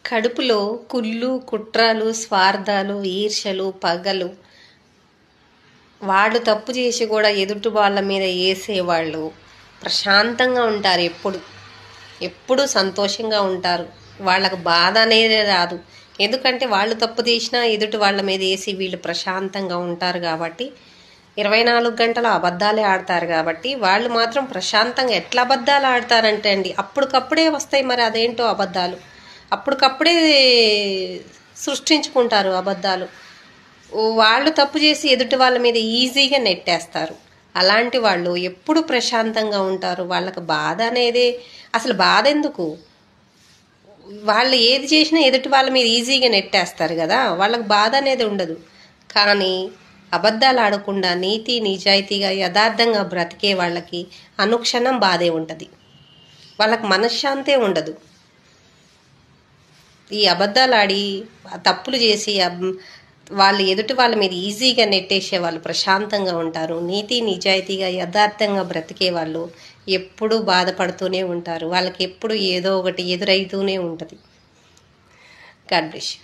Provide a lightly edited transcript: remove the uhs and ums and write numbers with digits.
కడుపులో కుళ్ళు, కుట్రలు, స్వార్థాలు, ఈర్ష్యలు, పగలు, వాళ్ళు తప్పు చేసి కూడా ఎదుటి వాళ్ళ మీద వేసేవాళ్ళు ప్రశాంతంగా ఉంటారు. ఎప్పుడు సంతోషంగా ఉంటారు. వాళ్ళకు బాధ అనేది రాదు. ఎందుకంటే వాళ్ళు తప్పు చేసినా ఎదుటి వాళ్ళ మీద వేసి వీళ్ళు ప్రశాంతంగా ఉంటారు కాబట్టి 24 గంటలు అబద్ధాలే ఆడతారు కాబట్టి వాళ్ళు మాత్రం ప్రశాంతంగా ఎట్లా అబద్ధాలు ఆడతారంటే అండి, అప్పటికప్పుడే వస్తాయి. మరి అదేంటో అబద్ధాలు అప్పటికప్పుడే సృష్టించుకుంటారు అబద్ధాలు. వాళ్ళు తప్పు చేసి ఎదుటి వాళ్ళ మీద ఈజీగా నెట్టేస్తారు. అలాంటి వాళ్ళు ఎప్పుడు ప్రశాంతంగా ఉంటారు. వాళ్ళకి బాధ అనేది అసలు బాధ ఎందుకు? వాళ్ళు ఏది చేసినా ఎదుటి వాళ్ళ మీద ఈజీగా నెట్టేస్తారు కదా, వాళ్ళకి బాధ అనేది ఉండదు. కానీ అబద్ధాలు ఆడకుండా నీతి నిజాయితీగా యథార్థంగా బ్రతికే వాళ్ళకి అనుక్షణం బాధే ఉంటుంది. వాళ్ళకి మనశ్శాంతే ఉండదు. ఈ అబద్ధాలు ఆడి తప్పులు చేసి వాళ్ళు ఎదుటి వాళ్ళ మీద ఈజీగా నెట్టేసే వాళ్ళు ప్రశాంతంగా ఉంటారు. నీతి నిజాయితీగా యథార్థంగా బ్రతికే వాళ్ళు ఎప్పుడూ బాధపడుతూనే ఉంటారు. వాళ్ళకి ఎప్పుడు ఏదో ఒకటి ఎదురైతూనే ఉంటుంది. God bless you.